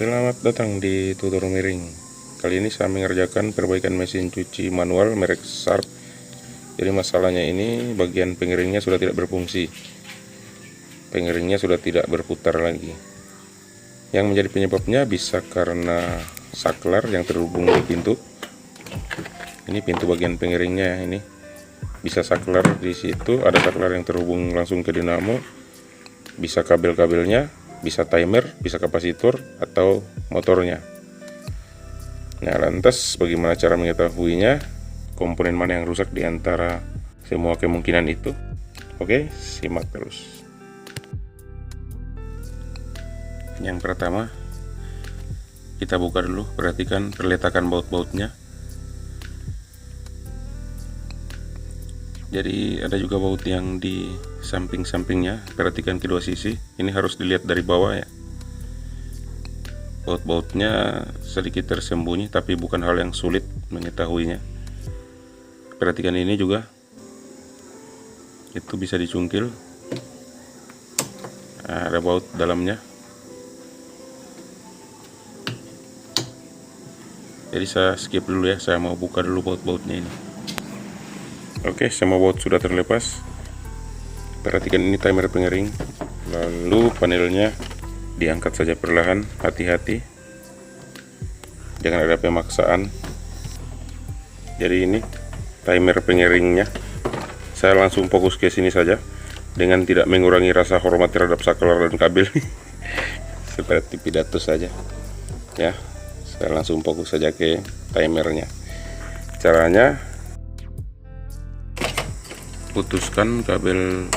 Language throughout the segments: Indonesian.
Selamat datang di tutor miring. Kali ini saya mengerjakan perbaikan mesin cuci manual merek Sharp. Jadi masalahnya ini bagian pengiringnya sudah tidak berfungsi. Pengiringnya sudah tidak berputar lagi. Yang menjadi penyebabnya bisa karena saklar yang terhubung di pintu. Ini pintu bagian pengiringnya ini. Bisa saklar di situ, ada saklar yang terhubung langsung ke dinamo. Bisa kabel-kabelnya, bisa timer, bisa kapasitor, atau motornya. Nah, lantas bagaimana cara mengetahuinya? Komponen mana yang rusak di antara semua kemungkinan itu? Oke, simak terus. Yang pertama, kita buka dulu, perhatikan perletakan baut-bautnya. Jadi ada juga baut yang di samping-sampingnya, perhatikan kedua sisi. Ini harus dilihat dari bawah ya. Baut-bautnya sedikit tersembunyi, tapi bukan hal yang sulit mengetahuinya. Perhatikan ini juga, itu bisa dicungkil. Nah, ada baut dalamnya. Jadi saya skip dulu ya, saya mau buka dulu baut-bautnya ini. Oke, semua baut sudah terlepas. Perhatikan ini timer pengiring. Lalu panelnya diangkat saja perlahan, hati-hati. Jangan ada pemaksaan. Jadi ini timer pengiringnya. Saya langsung fokus ke sini saja dengan tidak mengurangi rasa hormat terhadap saklar dan kabel. Seperti pidato saja. Ya, saya langsung fokus saja ke timernya. Caranya, putuskan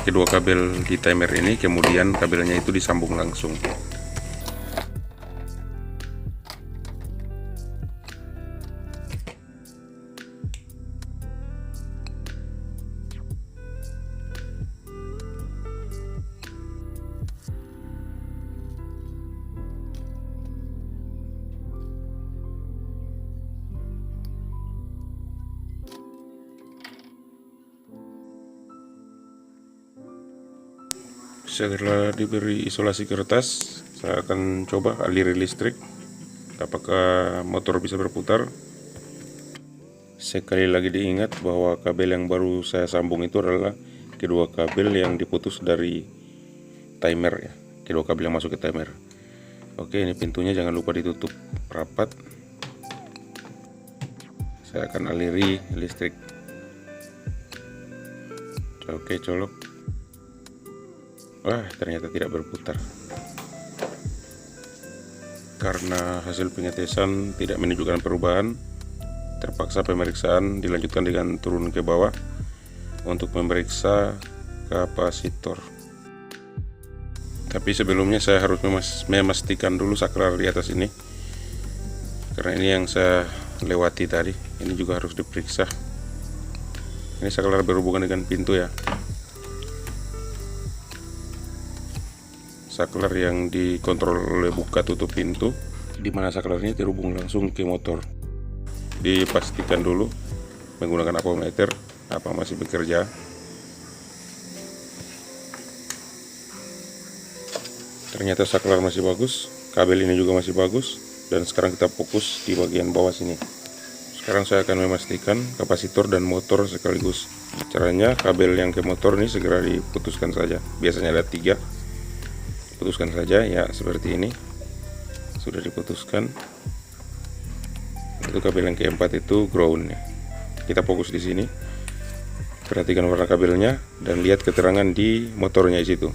kedua kabel di timer ini, kemudian kabelnya itu disambung langsung. Setelah diberi isolasi kertas, saya akan coba aliri listrik, apakah motor bisa berputar. Sekali lagi diingat bahwa kabel yang baru saya sambung itu adalah kedua kabel yang diputus dari timer ya, kedua kabel yang masuk ke timer. Oke, ini pintunya jangan lupa ditutup rapat. Saya akan aliri listrik. Oke, colok. Wah, ternyata tidak berputar. Karena hasil pengetesan tidak menunjukkan perubahan, terpaksa pemeriksaan dilanjutkan dengan turun ke bawah untuk memeriksa kapasitor. Tapi sebelumnya saya harus memastikan dulu saklar di atas ini, karena ini yang saya lewati tadi. Ini juga harus diperiksa. Ini saklar berhubungan dengan pintu ya. Saklar yang dikontrol oleh buka tutup pintu, di mana saklarnya terhubung langsung ke motor. Dipastikan dulu menggunakan apometer apa masih bekerja. Ternyata saklar masih bagus, kabel ini juga masih bagus, dan sekarang kita fokus di bagian bawah sini. Sekarang saya akan memastikan kapasitor dan motor sekaligus. Caranya, kabel yang ke motor ini segera diputuskan saja. Biasanya ada 3. Putuskan saja ya, seperti ini. Sudah diputuskan. Itu kabel yang keempat itu ground ya. Kita fokus di sini. Perhatikan warna kabelnya dan lihat keterangan di motornya di situ.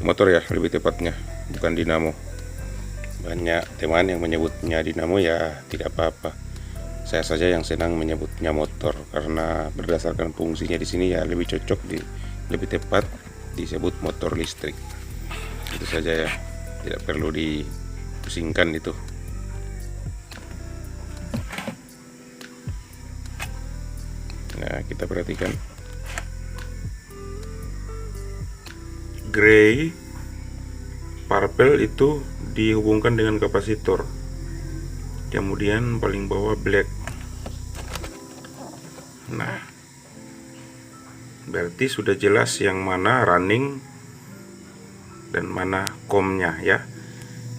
Motor ya lebih tepatnya, bukan dinamo. Banyak teman yang menyebutnya dinamo, ya tidak apa-apa. Saya saja yang senang menyebutnya motor karena berdasarkan fungsinya di sini ya lebih cocok, lebih tepat disebut motor listrik. Itu saja ya, tidak perlu dipusingkan itu. Nah, kita perhatikan gray, purple itu dihubungkan dengan kapasitor, kemudian paling bawah black. Nah, berarti sudah jelas yang mana running dan mana komnya ya.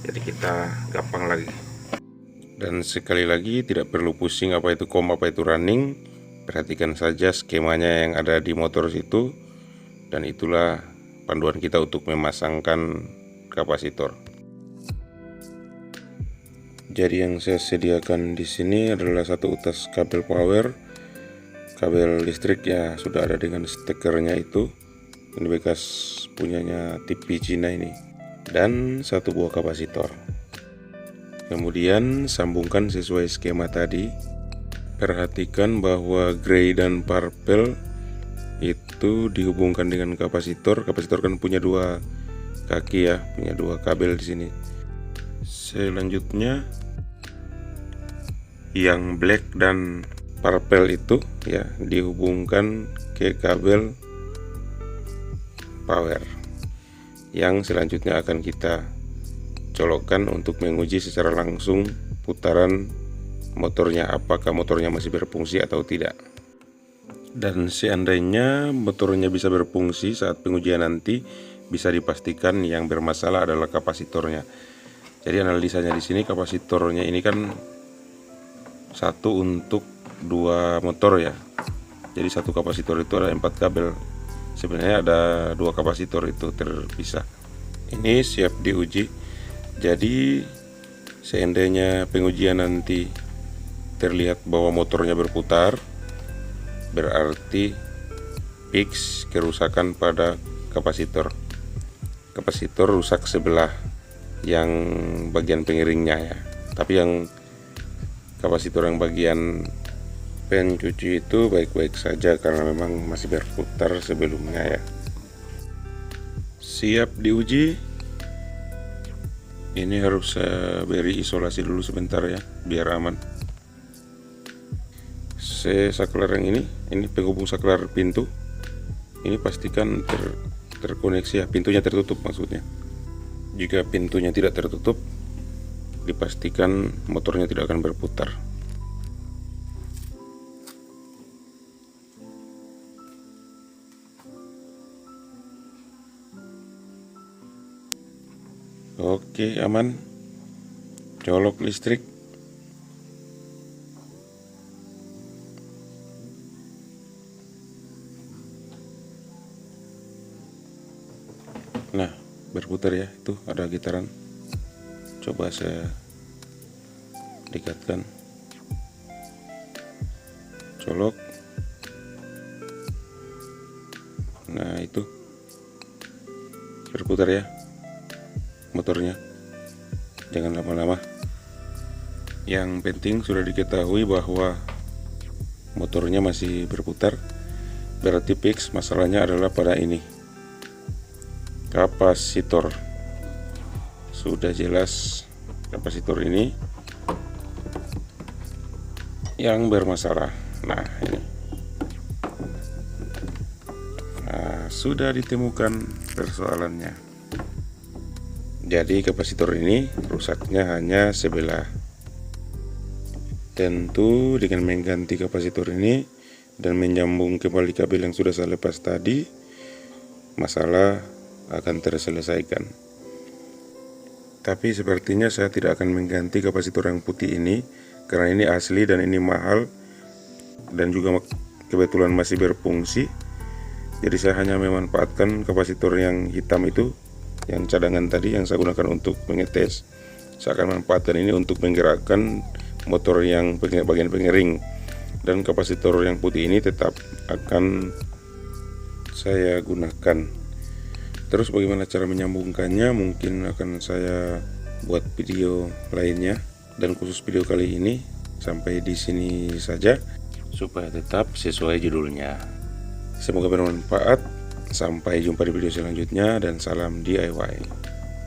jadi kita gampang lagi. Dan sekali lagi, tidak perlu pusing apa itu kom, apa itu running. Perhatikan saja skemanya yang ada di motor situ, dan itulah panduan kita untuk memasangkan kapasitor. Jadi yang saya sediakan di sini adalah satu utas kabel power, kabel listrik ya sudah ada dengan stekernya itu. Ini bekas punyanya TV Cina ini, dan satu buah kapasitor. Kemudian sambungkan sesuai skema tadi. Perhatikan bahwa gray dan purple itu dihubungkan dengan kapasitor. Kapasitor kan punya dua kaki ya, punya dua kabel di sini. Selanjutnya yang black dan purple itu ya dihubungkan ke kabel power. Yang selanjutnya akan kita colokkan untuk menguji secara langsung putaran motornya, apakah motornya masih berfungsi atau tidak. Dan seandainya motornya bisa berfungsi saat pengujian nanti, bisa dipastikan yang bermasalah adalah kapasitornya. Jadi analisanya di sini, kapasitornya ini kan satu untuk dua motor ya. Jadi satu kapasitor itu ada 4 kabel. Sebenarnya ada 2 kapasitor itu terpisah. Ini siap diuji. Jadi seandainya pengujian nanti terlihat bahwa motornya berputar, berarti fix kerusakan pada kapasitor. Kapasitor rusak sebelah yang bagian pengiringnya ya. Tapi yang kapasitor yang bagian pencuci itu baik-baik saja karena memang masih berputar sebelumnya ya. Siap diuji. Ini harus saya beri isolasi dulu sebentar ya, biar aman. Saklar yang ini penghubung saklar pintu. Ini pastikan terkoneksi ya, pintunya tertutup maksudnya. Jika pintunya tidak tertutup, dipastikan motornya tidak akan berputar. Oke, aman. Colok listrik. Nah, berputar ya, itu ada gitaran. Coba saya dekatkan. Colok. Nah, itu berputar ya motornya, jangan lama-lama. Yang penting sudah diketahui bahwa motornya masih berputar, berarti fix masalahnya adalah pada ini, kapasitor. Sudah jelas kapasitor ini yang bermasalah. Nah ini sudah ditemukan persoalannya. Jadi kapasitor ini rusaknya hanya sebelah. Tentu dengan mengganti kapasitor ini dan menyambung kembali kabel yang sudah saya lepas tadi, masalah akan terselesaikan. Tapi sepertinya saya tidak akan mengganti kapasitor yang putih ini, karena ini asli dan ini mahal, dan juga kebetulan masih berfungsi. Jadi saya hanya memanfaatkan kapasitor yang hitam itu, yang cadangan tadi yang saya gunakan untuk mengetes. Saya akan manfaatkan ini untuk menggerakkan motor yang bagian pengiring, dan kapasitor yang putih ini tetap akan saya gunakan. Terus bagaimana cara menyambungkannya, mungkin akan saya buat video lainnya. Dan khusus video kali ini sampai di sini saja supaya tetap sesuai judulnya. Semoga bermanfaat. Sampai jumpa di video selanjutnya dan salam DIY.